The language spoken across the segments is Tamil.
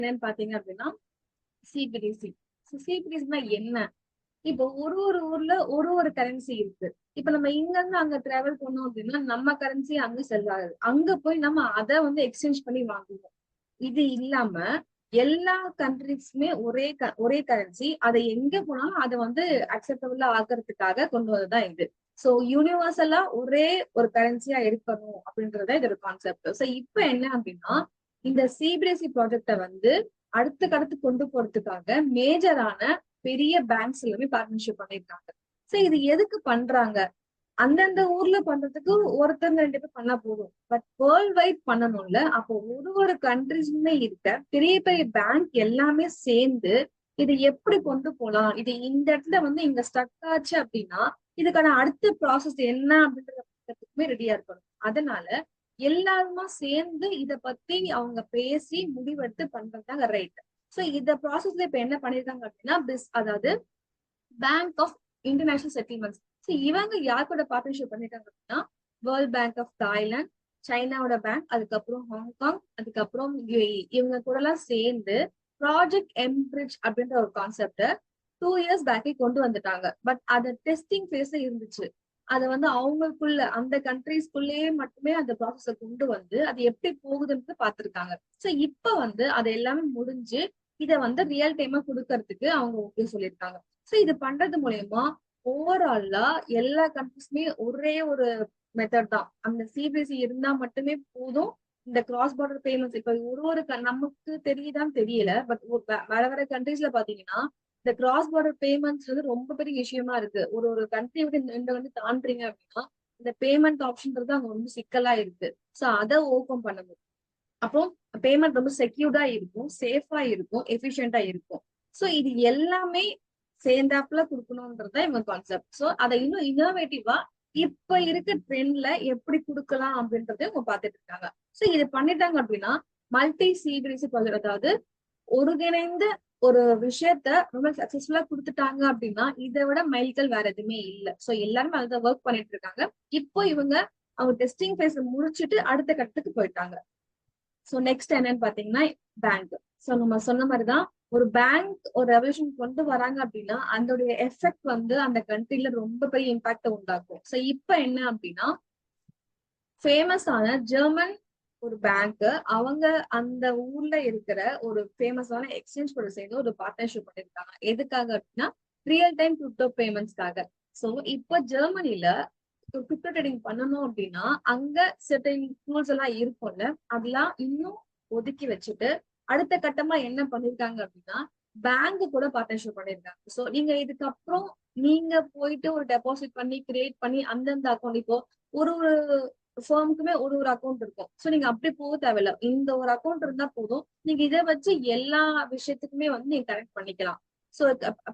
என்னன்னு பாத்தீங்க அப்படின்னா சிபிடிசி. சிபிடிசினா என்ன? இப்போ ஒரு ஒரு ஊர்ல ஒரு ஒரு கரன்சி இருக்கு. இப்ப நம்ம இங்க இருந்து அங்க டிராவல் பண்ணோம் அப்படின்னா நம்ம கரன்சி அங்க செல்லாது. அங்க போய் நம்ம அதை வந்து எக்ஸ்சேஞ்ச் பண்ணி வாங்குவோம். இது இல்லாம எல்லா கண்ட்ரிஸ்மே ஒரே கரன்சி. அதை எங்க போனாலும் அதை வந்து அக்செப்டபிளா ஆக்குறதுக்காக கொண்டு வந்ததுதான் இது. சோ யூனிவர்சலா ஒரே ஒரு கரன்சியா இருக்கணும் அப்படின்றத இதோட கான்செப்ட். சோ இப்ப என்ன அப்படின்னா இந்த சிபிஎஸ்இ ப்ராஜெக்ட வந்து அடுத்து கொண்டு போறதுக்காக மேஜரான பெரிய பேங்க்ஸ் எல்லாமே பார்ட்னர்ஷிப் பண்ணிருக்காங்க. சோ இது எதுக்கு பண்றாங்க? அந்தந்த ஊர்ல பண்றதுக்கு ஒருத்தர் ரெண்டு பேர் பண்ணா போதும். பட் வேர்ல்ட் வைட் பண்ணணும்ல. அப்போ ஒரு ஒரு கண்ட்ரிஸ்மே இருக்க பெரிய பெரிய பேங்க் எல்லாமே சேர்ந்து இது எப்படி கொண்டு போலாம், இது இந்த இடத்துல வந்து இங்க ஸ்டக் ஆச்சு அப்படின்னா இதுக்கான அடுத்த ப்ராசஸ் என்ன அப்படின்றதுக்குமே ரெடியா இருக்கணும். அதனால எல்லாருமா சேர்ந்து இத பத்தி அவங்க பேசி முடிவெடுத்து பண்றதுதாங்க ரைட். சோ இந்த ப்ராசஸ்ல இப்ப என்ன பண்ணிருக்காங்க அப்படின்னா அதாவது பேங்க் ஆஃப் இன்டர்நேஷனல் செட்டில்மெண்ட்ஸ். இவங்க யார் கூட பார்ட்னர்ஷிப் பண்ணிருக்காங்க அப்படின்னா வேர்ல்ட் பேங்க் ஆஃப் தாய்லாந்து, சைனாவோட பேங்க், அதுக்கப்புறம் ஹாங்காங், அதுக்கப்புறம் யுஏஇ, இவங்க கூட எல்லாம் சேர்ந்து ப்ராஜெக்ட் எம்பிரிட்ஜ் அப்படின்ற ஒரு கான்செப்ட 2 இயர்ஸ் பேக்கே கொண்டு வந்துட்டாங்க. பட் அது டெஸ்டிங் ஃபேஸ்ல இருந்துச்சு. அதை வந்து அவங்களுக்குள்ள அந்த கண்ட்ரீஸ்குள்ளேயே மட்டுமே அந்த ப்ராசஸ கொண்டு வந்து அது எப்படி போகுதுன்னு பாத்துருக்காங்க. சோ இப்ப வந்து அது எல்லாமே முடிஞ்சு இதை வந்து ரியல் டைமா கொடுக்கறதுக்கு அவங்க ஓகே சொல்லியிருக்காங்க. சோ இது பண்றது மூலயமா ஓவராலா எல்லா கண்ட்ரிஸ்மே ஒரே ஒரு மெத்தட் தான். அந்த சிபிஎஸ்இ இருந்தா மட்டுமே போதும். இந்த கிராஸ் பார்டர் பேமெண்ட்ஸ் இப்ப ஒரு ஒரு நமக்கு தெரியுதான்னு தெரியல. பட் வேற வேற கண்ட்ரீஸ்ல பாத்தீங்கன்னா இந்த கிராஸ் பார்டர் பேமெண்ட்ஸ் வந்து ரொம்ப பெரிய விஷயமா இருக்கு. ஒரு ஒரு கண்ட்ரி விட்டு இந்த வந்து தாண்டுறீங்க அப்படின்னா இந்த பேமெண்ட் ஆப்ஷன்றது அங்க ரொம்ப சிக்கலா இருக்கு. சோ அதை ஓபன் பண்ண முடியும். அப்புறம் பேமெண்ட் ரொம்ப செக்யூர்டா இருக்கும், சேஃபா இருக்கும், எஃபிஷியன்டா இருக்கும். சோ இது எல்லாமே சேர்ந்தாப்புல கொடுக்கணும்ன்றது இவங்க கான்செப்ட். சோ அதை இன்னும் இன்னோவேட்டிவா இப்ப இருக்க ட்ரெண்ட்ல எப்படி கொடுக்கலாம் அப்படின்றத இவங்க பாத்துட்டு இருக்காங்க. சோ இது பண்ணிட்டாங்க அப்படின்னா மல்டி சிபிஎஸ்இ ப்ராஜெக்ட், அதாவது ஒருங்கிணைந்த ஒரு விஷயத்த ரொம்ப சக்சஸ்ஃபுல்லா கொடுத்துட்டாங்க அப்படின்னா இதை விட மைல்கல் வேற எதுவுமே இல்லை. சோ எல்லாருமே அதுதான் ஒர்க் பண்ணிட்டு இருக்காங்க. இப்போ இவங்க அவங்க டெஸ்டிங் பேஸ் முடிச்சுட்டு அடுத்த கட்டத்துக்கு போயிட்டாங்க. சோ நெக்ஸ்ட் என்னன்னு பாத்தீங்கன்னா பேங்க். சோ நம்ம சொன்ன மாதிரிதான் ஒரு பேங்க் ஒரு ரெவல்யூஷன் கொண்டு வராங்க அப்படின்னா அதோடைய எஃபெக்ட் வந்து அந்த கண்ட்ரில ரொம்ப பெரிய இம்பாக்ட உண்டாக்கும். சோ இப்ப என்ன அப்படின்னா ஃபேமஸான ஜெர்மன் ஒரு பேங்க் அவங்க அந்த ஊர்ல இருக்கிற ஒரு ஃபேமஸான எக்ஸ்சேஞ்ச் கூட சேர்ந்து ஒரு பார்ட்னர்ஷிப் பண்ணிருக்காங்க. எதுக்காக அப்படின்னா ரியல் டைம் கிரிப்டோ பேமெண்ட்ஸ்க்காக. சோ இப்ப ஜெர்மனில கிரிப்டோ ட்ரேடிங் பண்ணணும் அப்படின்னா அங்க சர்டன் டூல்ஸ் எல்லாம் இருக்கும்ல, அதெல்லாம் இன்னும் ஒதுக்கி வச்சுட்டு அடுத்த கட்டமா என்ன பண்ணிருக்காங்க அப்படின்னா பேங்க் கூட பார்ட்னர்ஷிப் பண்ணிருக்காங்க. சோ நீங்க இதுக்கப்புறம் நீங்க போயிட்டு ஒரு டெபாசிட் பண்ணி கிரியேட் பண்ணி அந்தந்த அக்கௌண்ட், இப்போ ஒரு ஒரு ஃபர்முக்குமே ஒரு ஒரு அக்கௌண்ட் இருக்கும். சோ நீங்க அப்படி போக தேவையில்ல. இந்த ஒரு அக்கௌண்ட் இருந்தா போதும். நீங்க இதை வச்சு எல்லா விஷயத்துக்குமே வந்து நீங்க கனெக்ட் பண்ணிக்கலாம். சோ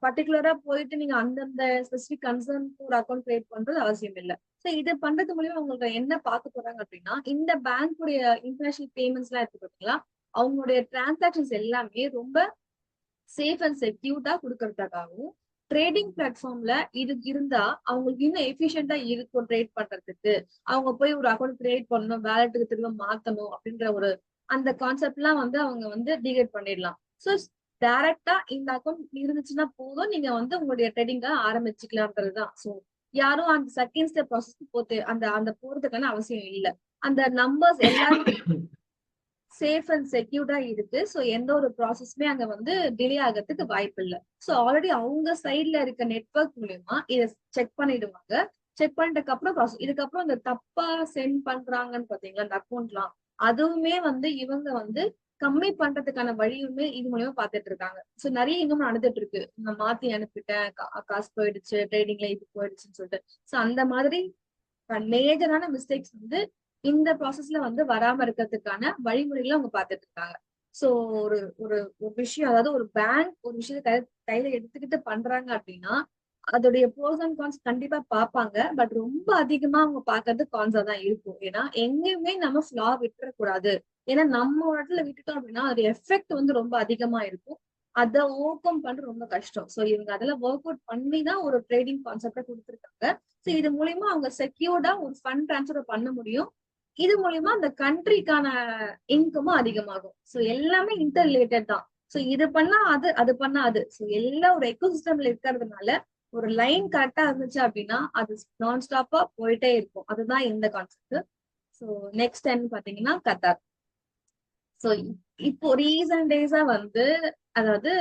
பர்டிகுலரா போயிட்டு நீங்க அந்தந்த ஸ்பெசிபிக் கன்சர்னுக்கு ஒரு அக்கௌண்ட் கிரியேட் பண்றது அவசியம் இல்லை. சோ இதை பண்றது மூலியமா உங்களுக்கு என்ன பார்க்க போறாங்க அப்படின்னா இந்த பேங்க்குடைய இன்டர்நேஷனல் பேமெண்ட்ஸ் எல்லாம் இருக்கு பாத்தீங்களா, அவங்களுடைய டிரான்சாக்சன்ஸ் எல்லாமே ரொம்ப சேஃப் அண்ட் செக்யூர்டா கொடுக்கறதுக்காகவும் ட்ரேடிங் பிளாட்ஃபார்ம்ல இது இருந்தா அவங்களுக்கு இன்னும் எஃபிஷியன்டா இருக்கும் ட்ரேட் பண்றதுக்கு. அவங்க போய் ஒரு அக்கௌண்ட் கிரியேட் பண்ணணும், வேலட்டுக்கு திரும்ப மாத்தணும் அப்படின்ற ஒரு அந்த கான்செப்ட் எல்லாம் வந்து அவங்க வந்து டிகேட் பண்ணிடலாம். சோ டைரக்டா இந்த அக்கௌண்ட் இருந்துச்சுன்னா போதும், நீங்க வந்து உங்களுடைய ட்ரேடிங்க ஆரம்பிச்சுக்கலாம்ன்றதுதான். சோ யாரும் அந்த செகண்ட் ஸ்டெப் ப்ராசஸ்க்கு போட்டு அந்த அந்த போறதுக்கான அவசியம் இல்லை. அந்த நம்பர்ஸ் எல்லாரும் சேஃப் அண்ட் செக்யூர்டா இருக்கு. சோ எந்த ஒரு ப்ராசஸ்மே அங்க வந்து டிலே ஆகிறதுக்கு வாய்ப்பு இல்லை. சோ ஆல்ரெடி அவங்க சைட்ல இருக்க நெட்வொர்க் மூலியமா இதை செக் பண்ணிடுவாங்க. செக் பண்ணிட்டதுக்கு அப்புறம் இதுக்கப்புறம் இந்த தப்பா சென்ட் பண்றாங்கன்னு பாத்தீங்களா அந்த அக்கௌண்ட்லாம், அதுவுமே வந்து இவங்க வந்து கம்மி பண்றதுக்கான வழியுமே இது மூலியமா பாத்துட்டு இருக்காங்க. சோ நிறைய இன்னும் நடந்துட்டு இருக்கு. நான் மாத்தி அனுப்பிட்டேன், காசு போயிடுச்சு, ட்ரேடிங்ல இது போயிடுச்சுன்னு சொல்லிட்டு. சோ அந்த மாதிரி மேஜரான மிஸ்டேக்ஸ் வந்து இந்த ப்ராசஸ்ல வந்து வராம இருக்கிறதுக்கான வழிமுறைகளை அவங்க பாத்துட்டு இருக்காங்க. சோ ஒரு ஒரு ஒரு விஷயம், அதாவது ஒரு பேங்க் ஒரு விஷயத்த கையில எடுத்துக்கிட்டு பண்றாங்க அப்படின்னா அதோடைய ப்ரோஸ் அண்ட் கான்ஸ் கண்டிப்பா பார்ப்பாங்க. பட் ரொம்ப அதிகமா அவங்க பாக்குறது கான்ஸா தான் இருக்கும். ஏன்னா எங்கேயுமே நம்ம ஃபிளா விட்டுறக்கூடாது. ஏன்னா நம்ம ஒரு இடத்துல விட்டுட்டோம் அப்படின்னா அதோட எஃபெக்ட் வந்து ரொம்ப அதிகமா இருக்கும். அதை ஓவர் கம் பண்றது ரொம்ப கஷ்டம். சோ இவங்க அதெல்லாம் ஒர்க் அவுட் பண்ணி தான் ஒரு ட்ரேடிங் கான்செப்ட கொடுத்துருக்காங்க. சோ இது மூலியமா அவங்க செக்யூர்டா ஒரு ஃபண்ட் டிரான்ஸ்ஃபர் பண்ண முடியும். இது மூலியமா அந்த கண்ட்ரிக்கான இன்கமும் அதிகமாகும். சோ எல்லாமே இன்டர் ரிலேட்டட் தான். சோ இது பண்ணா அது, அது பண்ணா அது. சோ எல்லாம் ஒரு எக்கோசிஸ்டம்ல இருக்கிறதுனால ஒரு லைன் கரெக்டா இருந்துச்சு அப்படின்னா அது நான் ஸ்டாப்பா போயிட்டே இருக்கும். அதுதான் இந்த கான்செப்ட். சோ நெக்ஸ்ட் என்ன பாத்தீங்கன்னா கத்தார். சோ இப்போ ரீசன்ட் டேஸா வந்து அதாவது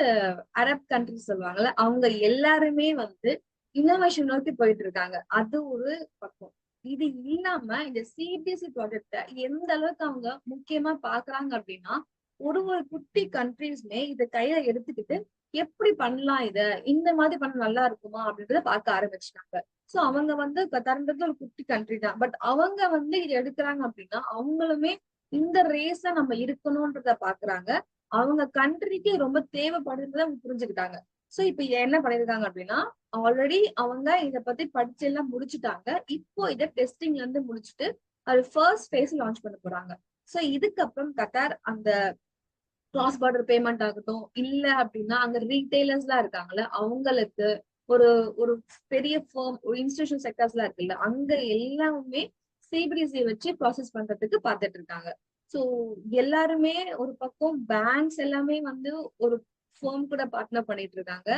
அரப் கண்ட்ரிஸ் சொல்லுவாங்கல்ல, அவங்க எல்லாருமே வந்து இன்னோவேஷன் நோக்கி போயிட்டு இருக்காங்க. அது ஒரு பக்கம். இது இல்லாம இந்த சிபிஎஸ்இ ப்ராஜெக்ட எந்த அளவுக்கு அவங்க முக்கியமா பாக்குறாங்க அப்படின்னா, ஒரு ஒரு குட்டி கண்ட்ரீஸ்மே இத கையில எடுத்துக்கிட்டு எப்படி பண்ணலாம் இத, இந்த மாதிரி பண்ண நல்லா இருக்குமா அப்படின்றத பார்க்க ஆரம்பிச்சிட்டாங்க. சோ அவங்க வந்து கத்தார்ன்றது ஒரு குட்டி கண்ட்ரி தான். பட் அவங்க வந்து இத எடுக்கிறாங்க அப்படின்னா அவங்களுமே இந்த ரேஸ நம்ம இருக்கணும்ன்றத பாக்குறாங்க. அவங்க கண்ட்ரிக்கு ரொம்ப தேவைப்படுன்றத அவங்க புரிஞ்சுக்கிட்டாங்க. சோ இப்ப என்ன பண்ணிருக்காங்க அப்படின்னா, ஆல்ரெடி அவங்க இத பத்தி படிச்சு எல்லாம் முடிச்சுட்டாங்க. இப்போ இத டெஸ்டிங்ல இருந்து முடிச்சுட்டு அது ஃபர்ஸ்ட் ஃபேஸ் லான்ச் பண்ண போறாங்க. சோ இதுக்கப்புறம் கத்தார் அந்த கிராஸ் பார்டர் பேமெண்ட் ஆகட்டும், இல்ல அப்படின்னா அங்க ரீட்டைலர்ஸ் எல்லாம் இருக்காங்கல்ல, அவங்களுக்கு ஒரு ஒரு பெரிய ஃபர்ம், ஒரு இன்ஸ்டிடியூஷன் செக்டர்ஸ் எல்லாம் இருக்குல்ல, அங்க எல்லாமே சிபிடிசி வச்சு ப்ராசஸ் பண்றதுக்கு பாத்துட்டு இருக்காங்க. சோ எல்லாருமே ஒரு பக்கம் பேங்க்ஸ் எல்லாமே வந்து ஒரு ஃபர்ம் கூட பார்ட்னர் பண்ணிட்டு இருக்காங்க.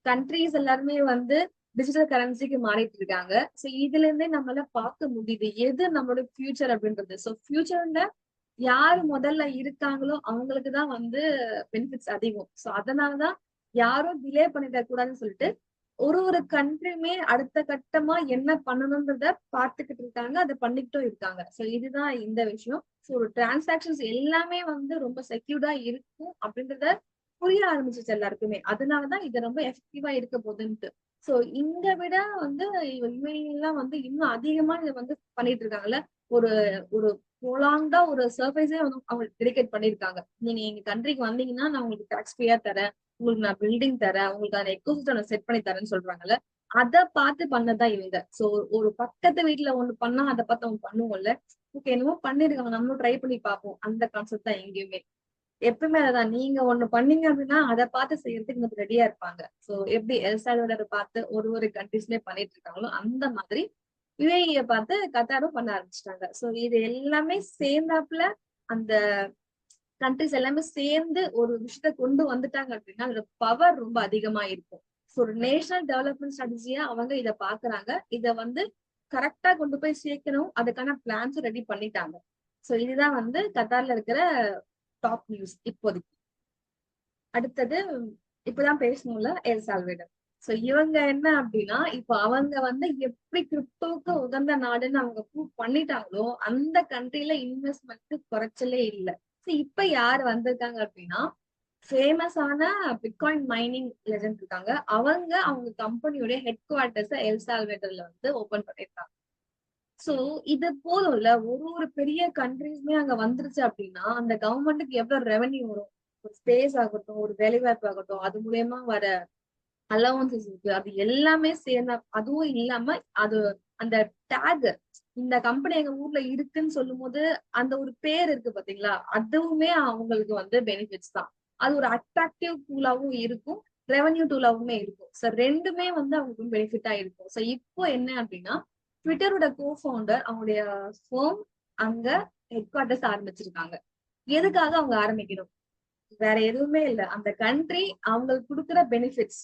கண்ட்ரீஸ் எல்லாருமே வந்து டிஜிட்டல் கரன்சிக்கு மாறிட்டு இருக்காங்க. சோ இதுல இருந்தே நம்மளால பார்க்க முடியுது எது நம்மளோட ஃபியூச்சர் அப்படின்றது. சோ ஃபியூச்சர்ல யாரு முதல்ல இருக்காங்களோ அவங்களுக்குதான் வந்து பெனிஃபிட்ஸ் அதிகம். சோ அதனாலதான் யாரும் டிலே பண்ணிட கூடாதுன்னு சொல்லிட்டு ஒரு ஒரு கண்ட்ரியுமே அடுத்த கட்டமா என்ன பண்ணணும்ன்றத பார்த்துக்கிட்டு இருக்காங்க. அதை பண்ணிக்கிட்டும் இருக்காங்க. சோ இதுதான் இந்த விஷயம். சோ ஒரு டிரான்சாக்சன்ஸ் எல்லாமே வந்து ரொம்ப செக்யூர்டா இருக்கும் அப்படின்றத புரிய ஆரம்பிச்சிச்சு எல்லாருக்குமே. அதனாலதான் இது ரொம்ப எஃபெக்டிவா இருக்க போகுதுன்ட்டு. சோ இங்க விட வந்து யுஏஇ எல்லாம் வந்து இன்னும் அதிகமா இதை வந்து பண்ணிட்டு இருக்காங்கல்ல. ஒரு ஒரு ப்ரொலாங்டா ஒரு சர்ஃபேஸே வந்து அவங்க டெடிகேட் பண்ணிருக்காங்க. நீங்க எங்க கண்ட்ரிக்கு வந்தீங்கன்னா நான் உங்களுக்கு டாக்ஸ் ஃப்ரீயா தரேன், உங்களுக்கு நான் பில்டிங் தரேன், உங்களுக்கு அந்த எக்கோசிஸ்டம் செட் பண்ணி தரேன்னு சொல்றாங்கல்ல. அத பார்த்து பண்ணதான் இவங்க. சோ ஒரு பக்கத்து வீட்டுல ஒண்ணு பண்ணா அதை பார்த்து அவங்க பண்ணுவோம்ல. ஓகே என்னமோ பண்ணிருக்காங்க, நம்மளும் ட்ரை பண்ணி பார்ப்போம். அந்த கான்செப்ட் தான் எங்கேயுமே. எப்பவுமே அதான், நீங்க ஒண்ணு பண்ணீங்க அப்படின்னா அதை பார்த்து செய்யறதுக்கு கொஞ்சம் ரெடியா இருப்பாங்க. சோ எப்படி எல்சால்வடரை பார்த்து ஒரு ஒரு கண்ட்ரிஸ்லயே பண்ணிட்டு இருக்காங்களோ அந்த மாதிரி யுஏஇய பார்த்து கத்தாரும் பண்ண ஆரம்பிச்சிட்டாங்க. சோ இது எல்லாமே சேர்ந்தாப்புல அந்த கண்ட்ரிஸ் எல்லாமே சேர்ந்து ஒரு விஷயத்த கொண்டு வந்துட்டாங்க அப்படின்னா அதோட பவர் ரொம்ப அதிகமா இருக்கும். ஸோ ஒரு நேஷனல் டெவலப்மெண்ட் ஸ்ட்ராட்டஜியா அவங்க இத பாக்குறாங்க. இத வந்து கரெக்டா கொண்டு போய் சேர்க்கணும், அதுக்கான பிளான்ஸும் ரெடி பண்ணிட்டாங்க. சோ இதுதான் வந்து கத்தார்ல இருக்கிற டாப் நியூஸ் இப்போதைக்கு. அடுத்தது இப்பதான் பேசணும்ல எல் சால்வேடர். சோ இவங்க என்ன அப்படின்னா இப்ப அவங்க வந்து எப்படி கிரிப்டோக்கு உகந்த நாடுன்னு அவங்க ப்ரூவ் பண்ணிட்டாங்களோ அந்த கண்ட்ரில இன்வெஸ்ட்மெண்ட் குறைச்சலே இல்லை. இப்ப யார் வந்திருக்காங்க அப்படின்னா ஃபேமஸான பிட்காயின் மைனிங் லெஜண்ட் இருக்காங்க. அவங்க கம்பெனியோட ஹெட் குவார்டர்ஸ் எல் சால்வேடர்ல வந்து ஓபன் பண்ணிருக்காங்க. சோ இது போதும்ல, ஒரு ஒரு பெரிய கண்ட்ரிஸ்மே அங்க வந்துருச்சு அப்படின்னா அந்த கவர்மெண்ட்டுக்கு எவ்வளவு ரெவன்யூ வரும். ஒரு ஸ்பேஸ் ஆகட்டும், ஒரு வேலைவாய்ப்பு ஆகட்டும், அது மூலியமா வர அலவன்சஸ் இருக்கு, அது எல்லாமே சேர்ந்த, அதுவும் இல்லாம அது அந்த டேக், இந்த கம்பெனி எங்க ஊர்ல இருக்குன்னு சொல்லும் போது அந்த ஒரு பேர் இருக்கு பாத்தீங்களா, அதுவுமே அவங்களுக்கு வந்து பெனிஃபிட்ஸ் தான். அது ஒரு அட்ராக்டிவ் டூலாவும் இருக்கும், ரெவன்யூ டூலாவுமே இருக்கும். சோ ரெண்டுமே வந்து அவங்களுக்கு பெனிஃபிட்டா இருக்கும். சோ இப்போ என்ன அப்படின்னா ட்விட்டரோட கோஃபவுண்டர் அவங்களுடைய ஃபேம் அங்க ஹெட் குவார்டர்ஸ் ஆரம்பிச்சிருக்காங்க. எதுக்காக அவங்க ஆரம்பிக்கணும்? வேற எதுவுமே இல்ல, அந்த கண்ட்ரி அவங்களுக்கு கொடுக்குற பெனிஃபிட்ஸ்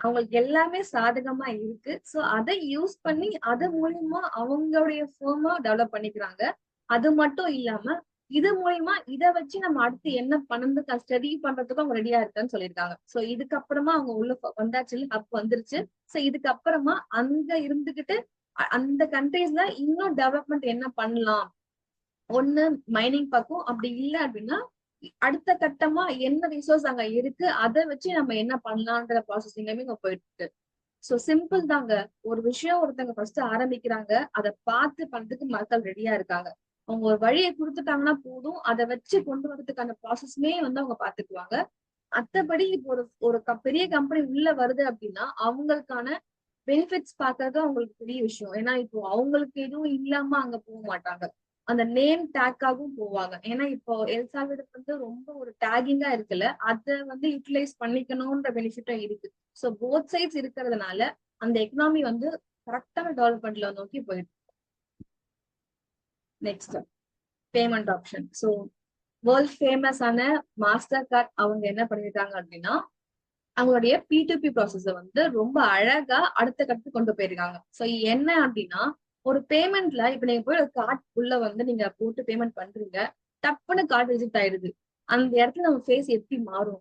அவங்களுக்கு எல்லாமே சாதகமா இருக்கு. சோ அதை யூஸ் பண்ணி அது மூலியமா அவங்களுடைய ஃபேமா டெவலப் பண்ணிக்கிறாங்க. அது மட்டும் இல்லாம இது மூலியமா இதை வச்சு நம்ம அடுத்து என்ன பண்ணது ஸ்டடி பண்றதுக்கும் அவங்க ரெடியா இருக்கான்னு சொல்லியிருக்காங்க. சோ இதுக்கப்புறமா அவங்க உள்ள வந்தாச்சு, ஹப் வந்துருச்சு. சோ இதுக்கப்புறமா அங்க இருந்துகிட்டு அந்த கண்ட்ரீஸ்ல இன்னும் டெவலப்மெண்ட் என்ன பண்ணலாம், ஒண்ணு மைனிங் பக்கம், அப்படி இல்ல அப்படின்னா அடுத்த கட்டமா என்ன ரிசோர்ஸ் அங்க இருக்கு அதை வச்சு நம்ம என்ன பண்ணலான்ற ப்ராசஸிங்குமே இங்க போயிட்டு இருக்கு. சோ சிம்பிள் தாங்க. ஒரு விஷயம் ஒருத்தங்க ஃபர்ஸ்ட் ஆரம்பிக்கிறாங்க, அதை பார்த்து பண்றதுக்கு மக்கள் ரெடியா இருக்காங்க. அவங்க ஒரு வழியை கொடுத்துட்டாங்கன்னா போதும், அதை வச்சு கொண்டு வரதுக்கான ப்ராசஸ்மே வந்து அவங்க பாத்துக்குவாங்க. மத்தபடி இப்போ ஒரு ஒரு பெரிய கம்பெனி உள்ள வருது அப்படின்னா அவங்களுக்கான பெனிஃபிட்ஸ் பாக்குறது அவங்களுக்கு பெரிய விஷயம். ஏன்னா இப்போ அவங்களுக்கு எதுவும் இல்லாம அங்க போக மாட்டாங்க, அந்த நேம் டேக்காகவும் போவாங்க. ஏன்னா இப்போ எல்சால்வடர் வந்து ரொம்ப ஒரு டேகிங்கா இருக்குல்ல, அதை வந்து யூட்டிலைஸ் பண்ணிக்கணும்ன்ற பெனிஃபிட்டும் இருக்கு. சோ போத் சைட்ஸ் இருக்கிறதுனால அந்த எக்கனாமி வந்து கரெக்டான டெவலப்மெண்ட்ல நோக்கி போயிட்டு. Next payment option. So world ஃபேமஸான மாஸ்டர் கார்ட் அவங்க என்ன பண்ணிருக்காங்க அப்படின்னா அவங்களுடைய P2P ப்ராசஸ வந்து ரொம்ப அழகா அடுத்த கட்டத்துக்கு கொண்டு போயிருக்காங்க. ஸோ என்ன அப்படின்னா ஒரு பேமெண்ட்ல இப்ப நீங்க போய் ஒரு கார்ட் உள்ள வந்து நீங்க போட்டு பேமெண்ட் பண்றீங்க, டப்புன்னு கார்டு ரிஜெக்ட் ஆயிடுது. அந்த இடத்துல நம்ம ஃபேஸ் எப்படி மாறும்?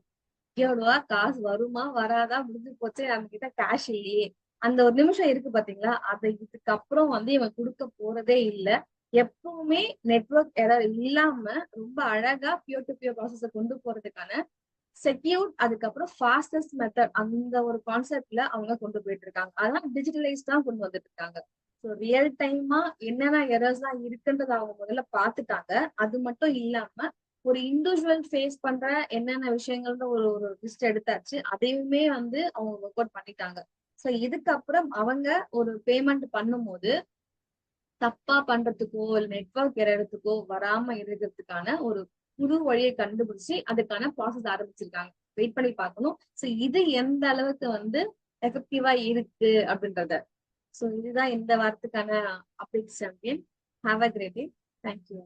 எவ்வளவா காசு வருமா வராதா முடிஞ்சு போச்சு, நம்ம கிட்ட கேஷ் இல்லையே, அந்த ஒரு நிமிஷம் இருக்கு பாத்தீங்களா, அதை இதுக்கப்புறம் வந்து இவன் கொடுக்க போறதே இல்ல. எப்பவுமே நெட்வொர்க் எரர் இல்லாம ரொம்ப அழகா பியூர் டு பியூர் ப்ராசஸ கொண்டு போறதுக்கான செக்யூர்ட் அதுக்கப்புறம் ஃபாஸ்டஸ்ட் மெத்தட் அந்த ஒரு கான்செப்ட்ல அவங்க கொண்டு போயிட்டு இருக்காங்க. அதெல்லாம் டிஜிட்டலைஸ் தான் கொண்டு வந்துட்டு இருக்காங்க. ஸோ ரியல் டைமா என்னென்ன எரர்ஸ் தான் இருக்குன்றத அவங்க முதல்ல பாத்துட்டாங்க. அது மட்டும் இல்லாம ஒரு இண்டிவிஜுவல் ஃபேஸ் பண்ற என்னென்ன விஷயங்கள்னு ஒரு ஒரு லிஸ்ட் எடுத்தாச்சு. அதையுமே வந்து அவங்க ஒர்க் அவுட் பண்ணிட்டாங்க. ஸோ இதுக்கப்புறம் அவங்க ஒரு பேமெண்ட் பண்ணும்போது தப்பா பண்றதுக்கோ இல்ல நெட்வொர்க் எரர்த்துக்கோ வராம இருக்கிறதுக்கான ஒரு புது வழியை கண்டுபிடிச்சு அதுக்கான ப்ராசஸ் ஆரம்பிச்சிருக்காங்க. வெயிட் பண்ணி பார்க்கணும். சோ இது எந்த அளவுக்கு வந்து எஃபெக்டிவா இருக்கு அப்படின்றத. சோ இதுதான் இந்த வாரத்துக்கான update champion. Have a great day. Thank you.